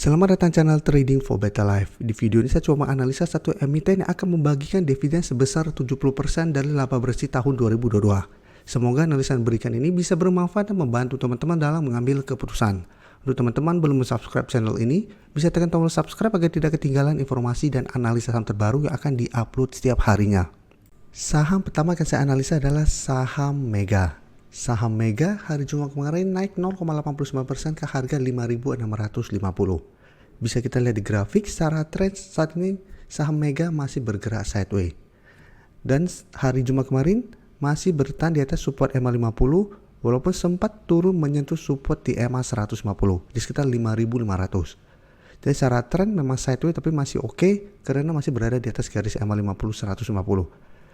Selamat datang channel Trading for Better Life. Di video ini saya coba menganalisa satu emiten yang akan membagikan dividen sebesar 70% dari laba bersih tahun 2022. Semoga analisa yang berikan ini bisa bermanfaat dan membantu teman-teman dalam mengambil keputusan. Untuk teman-teman belum subscribe channel ini, bisa tekan tombol subscribe agar tidak ketinggalan informasi dan analisa saham terbaru yang akan diupload setiap harinya. Saham pertama yang saya analisa adalah saham Mega. Saham Mega hari Jumat kemarin naik 0,89% ke harga 5.650. Bisa kita lihat di grafik secara tren saat ini saham Mega masih bergerak sideways. Dan hari Jumat kemarin masih bertahan di atas support EMA 50 walaupun sempat turun menyentuh support di EMA 150 di sekitar 5.500. Jadi secara tren memang sideways tapi masih oke karena masih berada di atas garis EMA 50 150.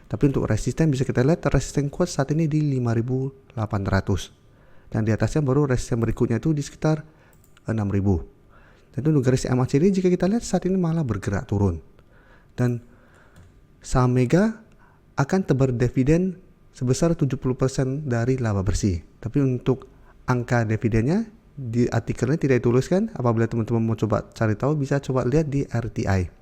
Tapi untuk resisten bisa kita lihat resisten kuat saat ini di 5.800. Dan di atasnya baru resisten berikutnya itu di sekitar 6.000. Dan untuk garis MACD jika kita lihat saat ini malah bergerak turun. Dan saham Mega akan tebar dividen sebesar 70% dari laba bersih. Tapi untuk angka dividennya di artikelnya tidak dituliskan. Apabila teman-teman mau coba cari tahu bisa coba lihat di RTI.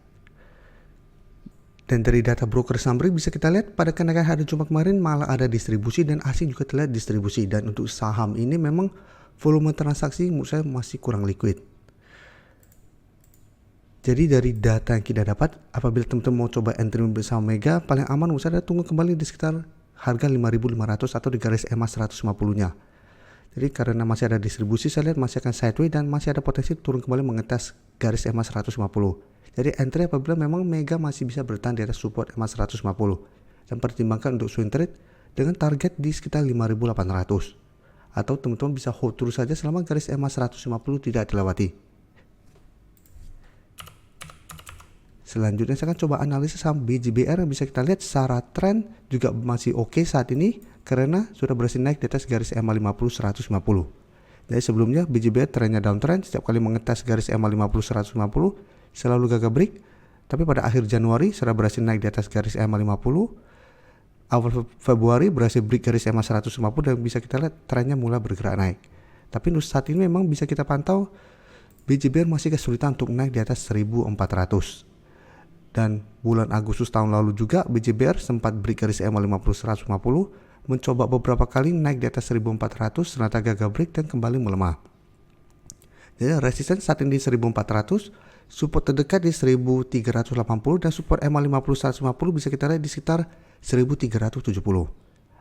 Dan dari data broker Summary bisa kita lihat pada kenaikan hari Jumat kemarin malah ada distribusi dan asing juga terlihat distribusi. Dan untuk saham ini memang volume transaksi menurut saya masih kurang liquid. Jadi dari data yang kita dapat, apabila teman-teman mau coba entry bersama Mega, paling aman menurut saya tunggu kembali di sekitar harga 5.500 atau di garis EMA 150-nya. Jadi karena masih ada distribusi, saya lihat masih akan sideways dan masih ada potensi turun kembali mengetes garis EMA 150. Jadi entry apabila memang Mega masih bisa bertahan di atas support EMA 150 dan pertimbangkan untuk swing trade dengan target di sekitar 5.800 atau teman-teman bisa hold terus saja selama garis EMA 150 tidak dilewati. Selanjutnya saya akan coba analisis saham BJBR yang bisa kita lihat secara tren juga masih oke saat ini karena sudah berhasil naik di atas garis EMA 50 150. Jadi sebelumnya BJBR trennya downtrend, setiap kali mengetes garis EMA 50 150 selalu gagal break, tapi pada akhir Januari sudah berhasil naik di atas garis EMA 50. Awal Februari berhasil break garis EMA 150 dan bisa kita lihat trennya mulai bergerak naik. Tapi untuk saat ini memang bisa kita pantau BJBR masih kesulitan untuk naik di atas 1400. Dan bulan Agustus tahun lalu juga BJBR sempat break garis EMA 50 150, mencoba beberapa kali naik di atas 1400 ternyata gagal break dan kembali melemah. Jadi resisten saat ini di 1400, support terdekat di 1380 dan support EMA 50 150 bisa kita lihat di sekitar 1370.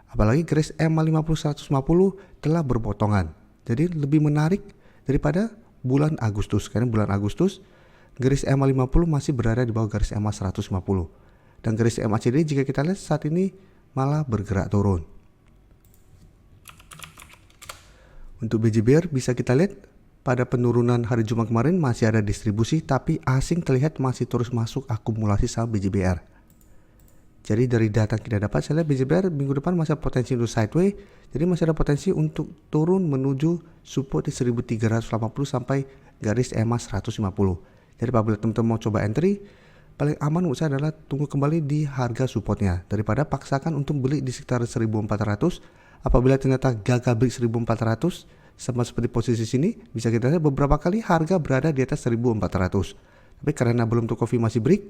Apalagi garis EMA 50 150 telah berpotongan. Jadi lebih menarik daripada bulan Agustus. Karena bulan Agustus garis EMA 50 masih berada di bawah garis EMA 150. Dan garis MACD jika kita lihat saat ini malah bergerak turun. Untuk BJBR bisa kita lihat pada penurunan hari Jumat kemarin masih ada distribusi tapi asing terlihat masih terus masuk akumulasi saham BJBR. Jadi dari data yang kita dapat saya lihat BJBR minggu depan masih ada potensi untuk sideways, jadi masih ada potensi untuk turun menuju support di 1380 sampai garis EMA 150. Jadi apabila teman-teman mau coba entry, paling aman menurut saya adalah tunggu kembali di harga supportnya daripada paksakan untuk beli di sekitar 1400. Apabila ternyata gagal beli 1400 sama seperti posisi sini, bisa kita lihat beberapa kali harga berada di atas 1400. Tapi karena belum terkonfirmasi break,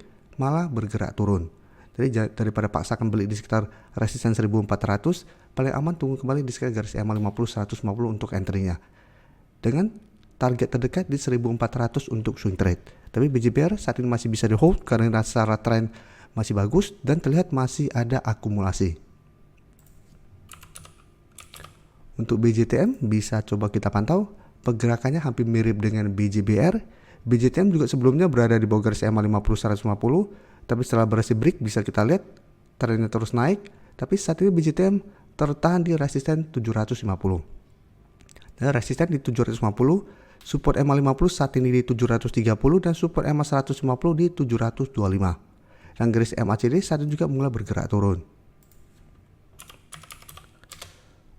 malah bergerak turun. Jadi daripada paksakan beli di sekitar resisten 1400, paling aman tunggu kembali di sekitar garis EMA 50 150 untuk entry-nya. Dengan target terdekat di 1400 untuk swing trade. Tapi BJBR saat ini masih bisa di hold karena secara tren masih bagus dan terlihat masih ada akumulasi. Untuk BJTM bisa coba kita pantau, pergerakannya hampir mirip dengan BJBR. BJTM juga sebelumnya berada di bawah garis EMA 50 150, tapi setelah berhasil break bisa kita lihat trennya terus naik, tapi saat ini BJTM tertahan di resisten 750. Dan resisten di 750, support EMA 50 saat ini di 730 dan support EMA 150 di 725. Dan garis MACD saat ini juga mulai bergerak turun.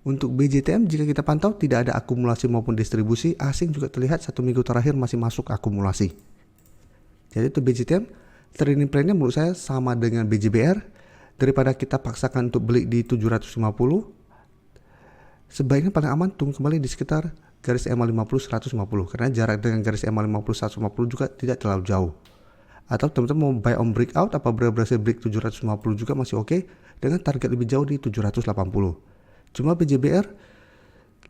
Untuk BJTM jika kita pantau tidak ada akumulasi maupun distribusi, asing juga terlihat satu minggu terakhir masih masuk akumulasi. Jadi itu BJTM, trading plan-nya menurut saya sama dengan BJBR. Daripada kita paksakan untuk beli di 750, sebaiknya paling aman tunggu kembali di sekitar garis EMA 50 150 karena jarak dengan garis EMA 50 150 juga tidak terlalu jauh. Atau teman-teman mau buy on breakout apabila berhasil break 750 juga masih oke dengan target lebih jauh di 780. Cuma BJBR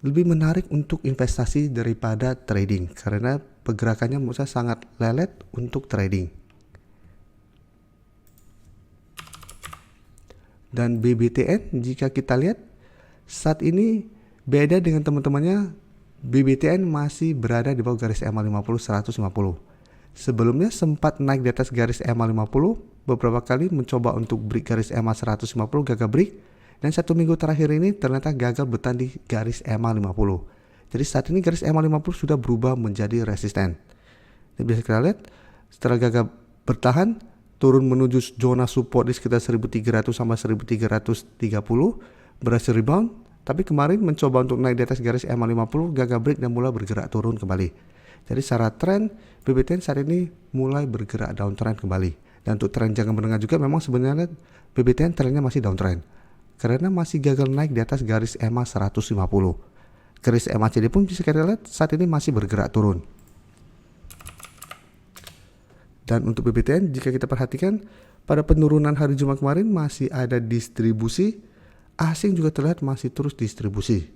lebih menarik untuk investasi daripada trading karena pergerakannya menurut saya sangat lelet untuk trading. Dan BBTN jika kita lihat saat ini beda dengan teman-temannya, BBTN masih berada di bawah garis EMA 50 150. Sebelumnya sempat naik di atas garis EMA 50, beberapa kali mencoba untuk break garis EMA 150 gagal break, dan 1 minggu terakhir ini ternyata gagal bertahan di garis EMA 50. Jadi saat ini garis EMA 50 sudah berubah menjadi resisten. Dan bisa kita lihat setelah gagal bertahan turun menuju zona support di sekitar 1300 sampai 1330, berhasil rebound, tapi kemarin mencoba untuk naik di atas garis EMA 50 gagal break dan mulai bergerak turun kembali. Jadi secara tren BBTN saat ini mulai bergerak downtrend kembali. Dan untuk tren jangka menengah juga memang sebenarnya BBTN trennya masih downtrend karena masih gagal naik di atas garis EMA 150. Garis MACD pun bisa kita lihat saat ini masih bergerak turun. Dan untuk BBTN jika kita perhatikan pada penurunan hari Jumat kemarin masih ada distribusi, asing juga terlihat masih terus distribusi.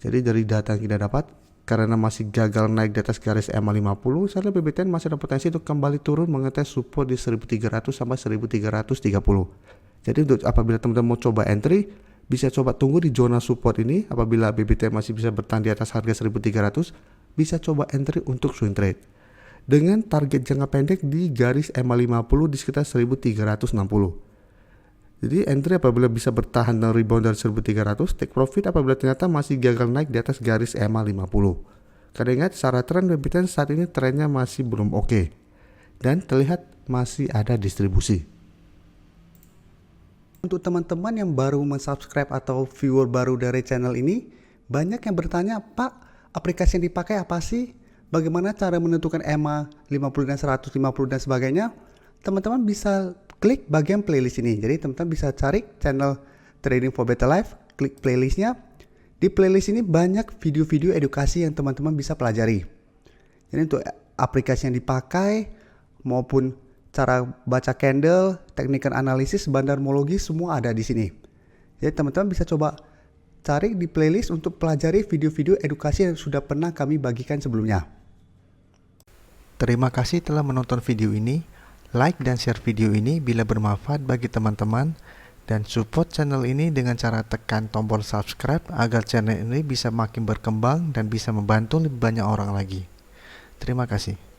Jadi dari data yang kita dapat karena masih gagal naik di atas garis EMA 50, saya lihat BBTN masih ada potensi untuk kembali turun mengetes support di 1300 sampai 1330. Jadi untuk apabila teman-teman mau coba entry, bisa coba tunggu di zona support ini. Apabila BBTN masih bisa bertahan di atas harga 1300, bisa coba entry untuk swing trade dengan target jangka pendek di garis EMA 50 di sekitar 1360. Jadi entry apabila bisa bertahan dan rebound dari 1300, take profit apabila ternyata masih gagal naik di atas garis EMA 50. Karena ingat secara tren BBTN saat ini trennya masih belum oke dan terlihat masih ada distribusi. Untuk teman-teman yang baru mensubscribe atau viewer baru dari channel ini, banyak yang bertanya, Pak, aplikasi yang dipakai apa sih? Bagaimana cara menentukan EMA 50 dan 150 dan sebagainya? Teman-teman bisa klik bagian playlist ini. Jadi teman-teman bisa cari channel Trading for Better Life, klik playlistnya. Di playlist ini banyak video-video edukasi yang teman-teman bisa pelajari. Jadi untuk aplikasi yang dipakai maupun cara baca candle, teknikal analisis, bandarmologi semua ada di sini. Jadi teman-teman bisa coba cari di playlist untuk pelajari video-video edukasi yang sudah pernah kami bagikan sebelumnya. Terima kasih telah menonton video ini. Like dan share video ini bila bermanfaat bagi teman-teman, dan support channel ini dengan cara tekan tombol subscribe agar channel ini bisa makin berkembang dan bisa membantu lebih banyak orang lagi. Terima kasih.